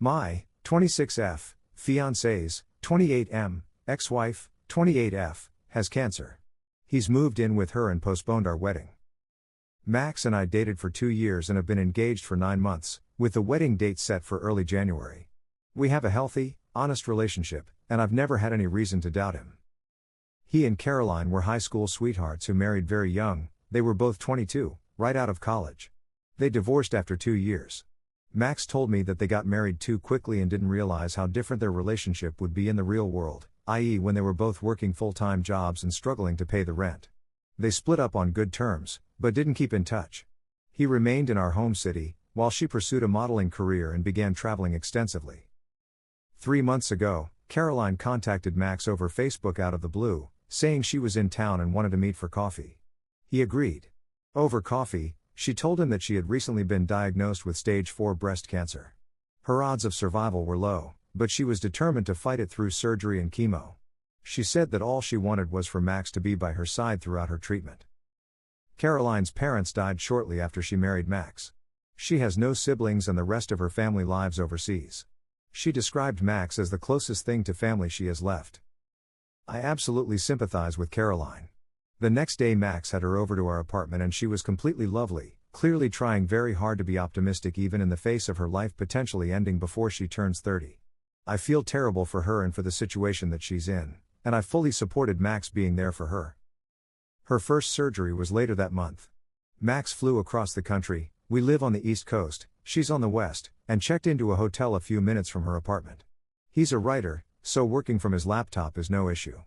My, 26F, fiancé's, 28M, ex-wife, 28F, has cancer. He's moved in with her and postponed our wedding. Max and I dated for 2 years and have been engaged for 9 months, with the wedding date set for early January. We have a healthy, honest relationship, and I've never had any reason to doubt him. He and Caroline were high school sweethearts who married very young. They were both 22, right out of college. They divorced after 2 years. Max told me that they got married too quickly and didn't realize how different their relationship would be in the real world, i.e., when they were both working full-time jobs and struggling to pay the rent. They split up on good terms, but didn't keep in touch. He remained in our home city, while she pursued a modeling career and began traveling extensively. 3 months ago, Caroline contacted Max over Facebook out of the blue, saying she was in town and wanted to meet for coffee. He agreed. Over coffee, she told him that she had recently been diagnosed with stage 4 breast cancer. Her odds of survival were low, but she was determined to fight it through surgery and chemo. She said that all she wanted was for Max to be by her side throughout her treatment. Caroline's parents died shortly after she married Max. She has no siblings and the rest of her family lives overseas. She described Max as the closest thing to family she has left. I absolutely sympathize with Caroline. The next day Max had her over to our apartment and she was completely lovely, clearly trying very hard to be optimistic even in the face of her life potentially ending before she turns 30. I feel terrible for her and for the situation that she's in, and I fully supported Max being there for her. Her first surgery was later that month. Max flew across the country. We live on the East Coast, she's on the West, and checked into a hotel a few minutes from her apartment. He's a writer, so working from his laptop is no issue.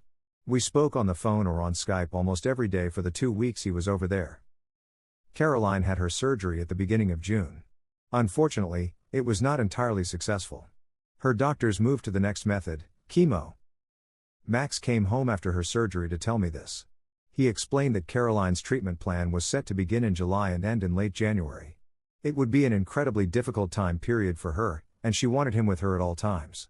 We spoke on the phone or on Skype almost every day for the 2 weeks he was over there. Caroline had her surgery at the beginning of June. Unfortunately, it was not entirely successful. Her doctors moved to the next method, chemo. Max came home after her surgery to tell me this. He explained that Caroline's treatment plan was set to begin in July and end in late January. It would be an incredibly difficult time period for her, and she wanted him with her at all times.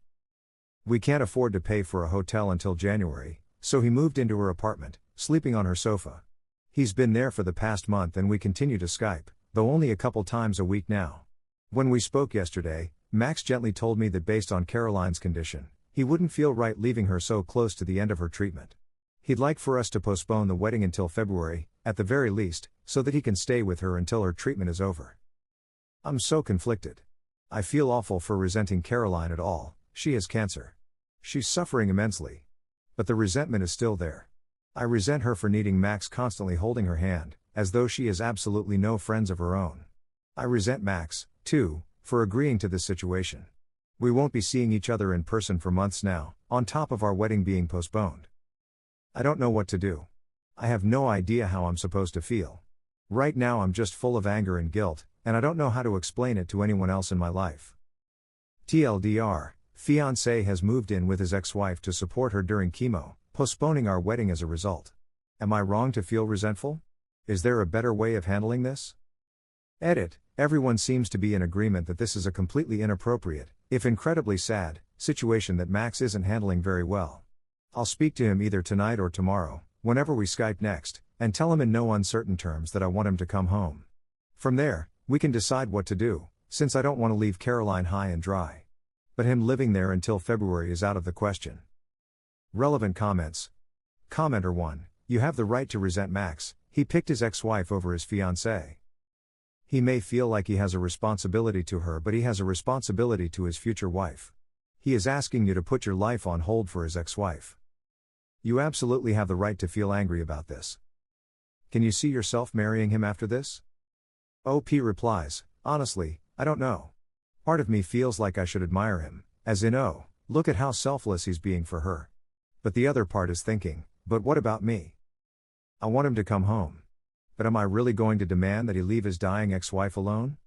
We can't afford to pay for a hotel until January, so he moved into her apartment, sleeping on her sofa. He's been there for the past month and we continue to Skype, though only a couple times a week now. When we spoke yesterday, Max gently told me that based on Caroline's condition, he wouldn't feel right leaving her so close to the end of her treatment. He'd like for us to postpone the wedding until February, at the very least, so that he can stay with her until her treatment is over. I'm so conflicted. I feel awful for resenting Caroline at all. She has cancer. She's suffering immensely. But the resentment is still there. I resent her for needing Max constantly holding her hand, as though she has absolutely no friends of her own. I resent Max, too, for agreeing to this situation. We won't be seeing each other in person for months now, on top of our wedding being postponed. I don't know what to do. I have no idea how I'm supposed to feel. Right now I'm just full of anger and guilt, and I don't know how to explain it to anyone else in my life. TLDR, Fiancé has moved in with his ex-wife to support her during chemo, postponing our wedding as a result. Am I wrong to feel resentful? Is there a better way of handling this? Edit. Everyone seems to be in agreement that this is a completely inappropriate, if incredibly sad, situation that Max isn't handling very well. I'll speak to him either tonight or tomorrow, whenever we Skype next, and tell him in no uncertain terms that I want him to come home. From there, we can decide what to do, since I don't want to leave Caroline high and dry. But him living there until February is out of the question. Relevant comments. Commenter 1. You have the right to resent Max. He picked his ex-wife over his fiancée. He may feel like he has a responsibility to her, but he has a responsibility to his future wife. He is asking you to put your life on hold for his ex-wife. You absolutely have the right to feel angry about this. Can you see yourself marrying him after this? OP replies, honestly, I don't know. Part of me feels like I should admire him, as in, oh, look at how selfless he's being for her. But the other part is thinking, but what about me? I want him to come home. But am I really going to demand that he leave his dying ex-wife alone?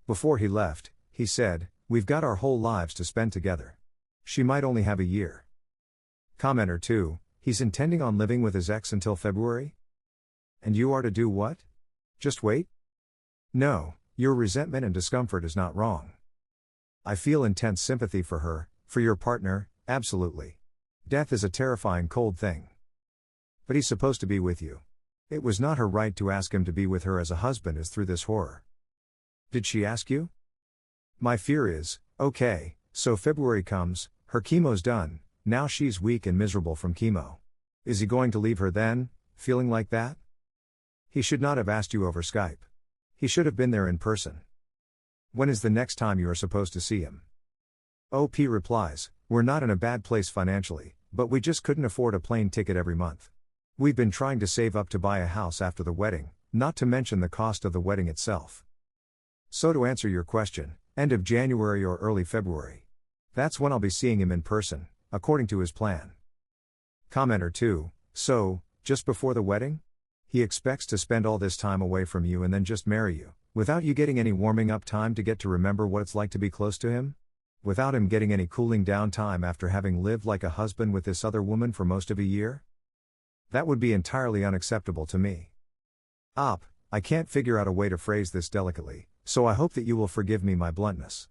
Before he left, he said, we've got our whole lives to spend together. She might only have a year. Commenter 2, he's intending on living with his ex until February? And you are to do what? Just wait? No, your resentment and discomfort is not wrong. I feel intense sympathy for her, for your partner, absolutely. Death is a terrifying cold thing. But he's supposed to be with you. It was not her right to ask him to be with her as a husband is through this horror. Did she ask you? My fear is, okay, so February comes, her chemo's done, now she's weak and miserable from chemo. Is he going to leave her then, feeling like that? He should not have asked you over Skype. He should have been there in person. When is the next time you are supposed to see him? OP replies, we're not in a bad place financially, but we just couldn't afford a plane ticket every month. We've been trying to save up to buy a house after the wedding, not to mention the cost of the wedding itself. So to answer your question, end of January or early February. That's when I'll be seeing him in person, according to his plan. Commenter 2, so, just before the wedding? He expects to spend all this time away from you and then just marry you, without you getting any warming up time to get to remember what it's like to be close to him? Without him getting any cooling down time after having lived like a husband with this other woman for most of a year? That would be entirely unacceptable to me. I can't figure out a way to phrase this delicately, so I hope that you will forgive me my bluntness.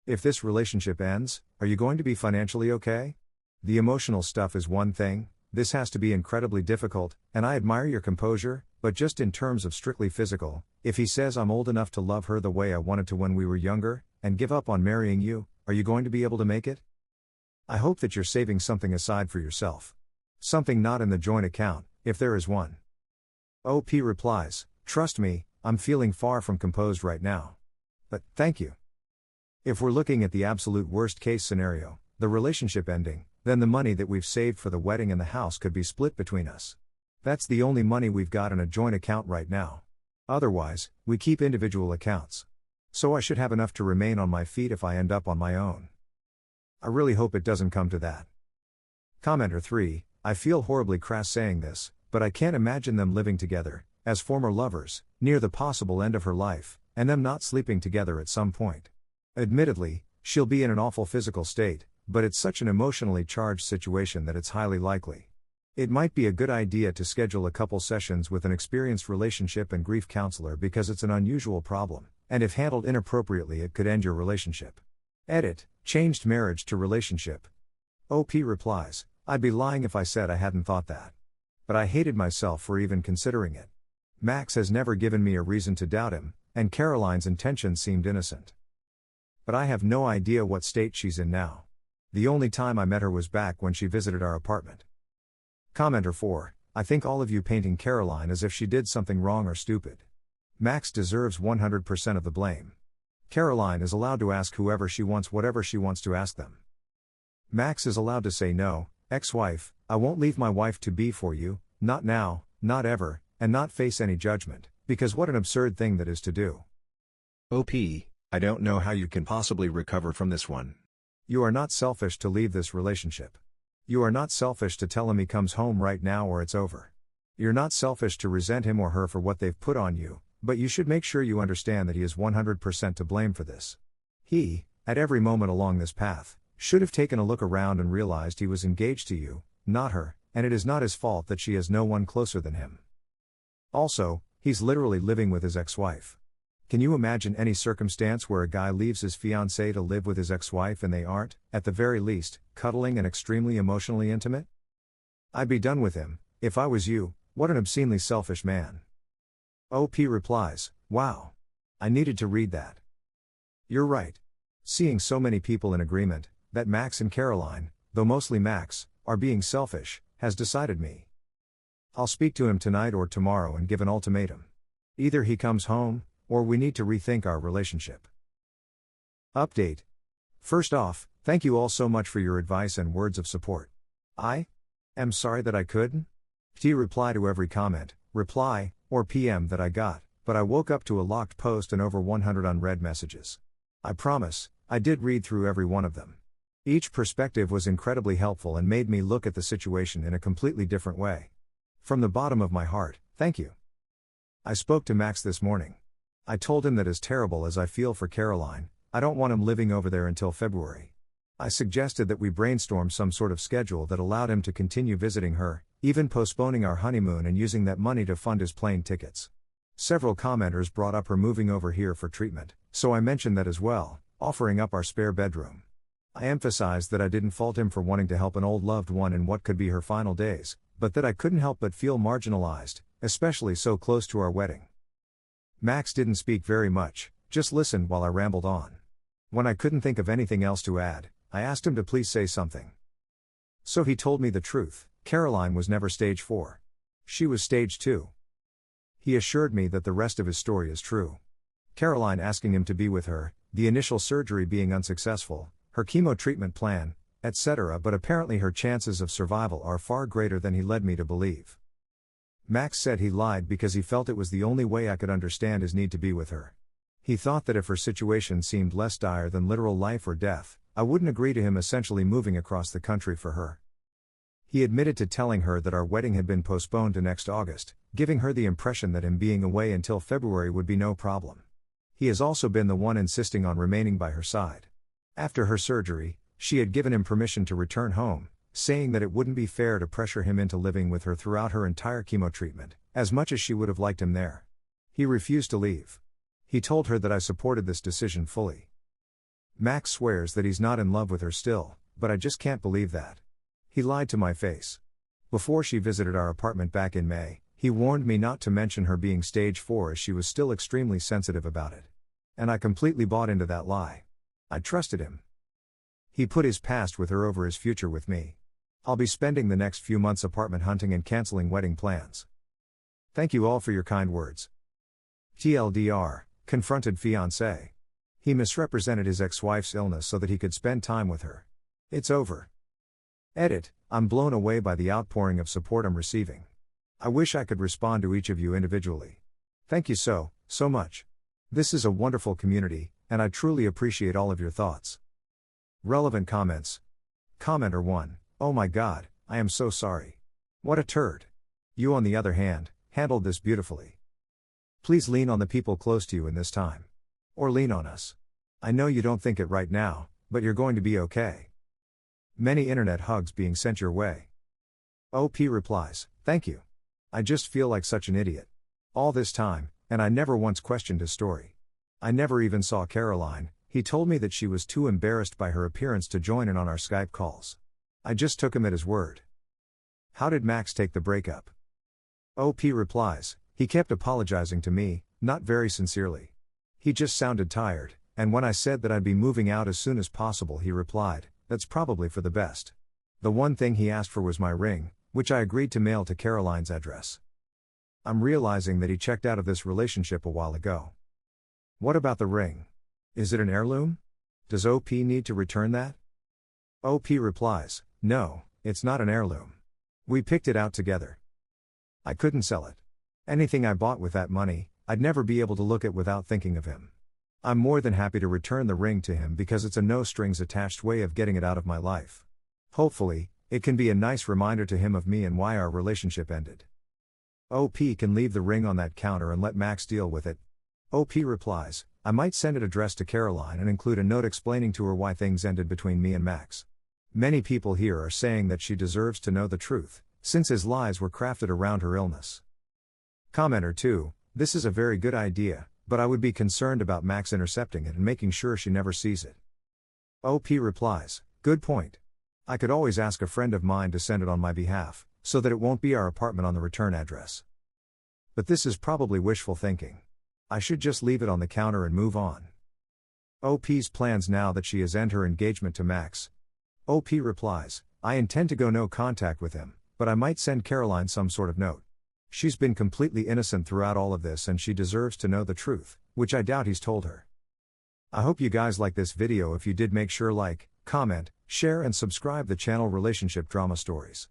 If this relationship ends, are you going to be financially okay? The emotional stuff is one thing, this has to be incredibly difficult, and I admire your composure, but just in terms of strictly physical, if he says I'm old enough to love her the way I wanted to when we were younger, and give up on marrying you, are you going to be able to make it? I hope that you're saving something aside for yourself. Something not in the joint account, if there is one. OP replies, trust me, I'm feeling far from composed right now. But, thank you. If we're looking at the absolute worst case scenario, the relationship ending, then the money that we've saved for the wedding and the house could be split between us. That's the only money we've got in a joint account right now. Otherwise, we keep individual accounts. So I should have enough to remain on my feet if I end up on my own. I really hope it doesn't come to that. Commenter 3, I feel horribly crass saying this, but I can't imagine them living together, as former lovers, near the possible end of her life, and them not sleeping together at some point. Admittedly, she'll be in an awful physical state, but it's such an emotionally charged situation that it's highly likely. It might be a good idea to schedule a couple sessions with an experienced relationship and grief counselor because it's an unusual problem, and if handled inappropriately it could end your relationship. Edit, changed marriage to relationship. OP replies, I'd be lying if I said I hadn't thought that. But I hated myself for even considering it. Max has never given me a reason to doubt him, and Caroline's intentions seemed innocent. But I have no idea what state she's in now. The only time I met her was back when she visited our apartment. Commenter 4, I think all of you painting Caroline as if she did something wrong or stupid. Max deserves 100% of the blame. Caroline is allowed to ask whoever she wants whatever she wants to ask them. Max is allowed to say no, ex-wife, I won't leave my wife-to-be for you, not now, not ever, and not face any judgment, because what an absurd thing that is to do. OP, I don't know how you can possibly recover from this one. You are not selfish to leave this relationship. You are not selfish to tell him he comes home right now or it's over. You're not selfish to resent him or her for what they've put on you, but you should make sure you understand that he is 100% to blame for this. He, at every moment along this path, should have taken a look around and realized he was engaged to you, not her, and it is not his fault that she has no one closer than him. Also, he's literally living with his ex-wife. Can you imagine any circumstance where a guy leaves his fiancée to live with his ex-wife and they aren't, at the very least, cuddling and extremely emotionally intimate? I'd be done with him, if I was you. What an obscenely selfish man. OP replies, wow. I needed to read that. You're right. Seeing so many people in agreement, that Max and Caroline, though mostly Max, are being selfish, has decided me. I'll speak to him tonight or tomorrow and give an ultimatum. Either he comes home, or we need to rethink our relationship. Update. First off, thank you all so much for your advice and words of support. I am sorry that I couldn't reply to every comment, reply, or PM that I got, but I woke up to a locked post and over 100 unread messages. I promise, I did read through every one of them. Each perspective was incredibly helpful and made me look at the situation in a completely different way. From the bottom of my heart, thank you. I spoke to Max this morning. I told him that as terrible as I feel for Caroline, I don't want him living over there until February. I suggested that we brainstorm some sort of schedule that allowed him to continue visiting her, even postponing our honeymoon and using that money to fund his plane tickets. Several commenters brought up her moving over here for treatment, so I mentioned that as well, offering up our spare bedroom. I emphasized that I didn't fault him for wanting to help an old loved one in what could be her final days, but that I couldn't help but feel marginalized, especially so close to our wedding. Max didn't speak very much, just listened while I rambled on. When I couldn't think of anything else to add, I asked him to please say something. So he told me the truth. Caroline was never stage 4. She was stage 2. He assured me that the rest of his story is true. Caroline asking him to be with her, the initial surgery being unsuccessful, her chemo treatment plan, etc., but apparently her chances of survival are far greater than he led me to believe. Max said he lied because he felt it was the only way I could understand his need to be with her. He thought that if her situation seemed less dire than literal life or death, I wouldn't agree to him essentially moving across the country for her. He admitted to telling her that our wedding had been postponed to next August, giving her the impression that him being away until February would be no problem. He has also been the one insisting on remaining by her side. After her surgery, she had given him permission to return home, saying that it wouldn't be fair to pressure him into living with her throughout her entire chemo treatment, as much as she would have liked him there. He refused to leave. He told her that I supported this decision fully. Max swears that he's not in love with her still, but I just can't believe that. He lied to my face. Before she visited our apartment back in May, he warned me not to mention her being stage 4 as she was still extremely sensitive about it. And I completely bought into that lie. I trusted him. He put his past with her over his future with me. I'll be spending the next few months apartment hunting and canceling wedding plans. Thank you all for your kind words. TLDR, confronted fiancé. He misrepresented his ex-wife's illness so that he could spend time with her. It's over. Edit, I'm blown away by the outpouring of support I'm receiving. I wish I could respond to each of you individually. Thank you so much. This is a wonderful community, and I truly appreciate all of your thoughts. Relevant comments. Commenter 1, oh my god, I am so sorry. What a turd. You on the other hand, handled this beautifully. Please lean on the people close to you in this time. Or lean on us. I know you don't think it right now, but you're going to be okay. Many internet hugs being sent your way. OP replies, thank you. I just feel like such an idiot. All this time, and I never once questioned his story. I never even saw Caroline. He told me that she was too embarrassed by her appearance to join in on our Skype calls. I just took him at his word. How did Max take the breakup? OP replies, he kept apologizing to me, not very sincerely. He just sounded tired, and when I said that I'd be moving out as soon as possible, he replied, that's probably for the best. The one thing he asked for was my ring, which I agreed to mail to Caroline's address. I'm realizing that he checked out of this relationship a while ago. What about the ring? Is it an heirloom? Does OP need to return that? OP replies, no, it's not an heirloom. We picked it out together. I couldn't sell it. Anything I bought with that money, I'd never be able to look at without thinking of him. I'm more than happy to return the ring to him because it's a no-strings-attached way of getting it out of my life. Hopefully, it can be a nice reminder to him of me and why our relationship ended. OP can leave the ring on that counter and let Max deal with it. OP replies, I might send it addressed to Caroline and include a note explaining to her why things ended between me and Max. Many people here are saying that she deserves to know the truth, since his lies were crafted around her illness. Commenter 2, this is a very good idea, but I would be concerned about Max intercepting it and making sure she never sees it. OP replies, good point. I could always ask a friend of mine to send it on my behalf, so that it won't be our apartment on the return address. But this is probably wishful thinking. I should just leave it on the counter and move on. OP's plans now that she has ended her engagement to Max. OP replies, I intend to go no contact with him, but I might send Caroline some sort of note. She's been completely innocent throughout all of this and she deserves to know the truth, which I doubt he's told her. I hope you guys like this video. If you did, make sure like, comment, share and subscribe the channel Relationship Drama Stories.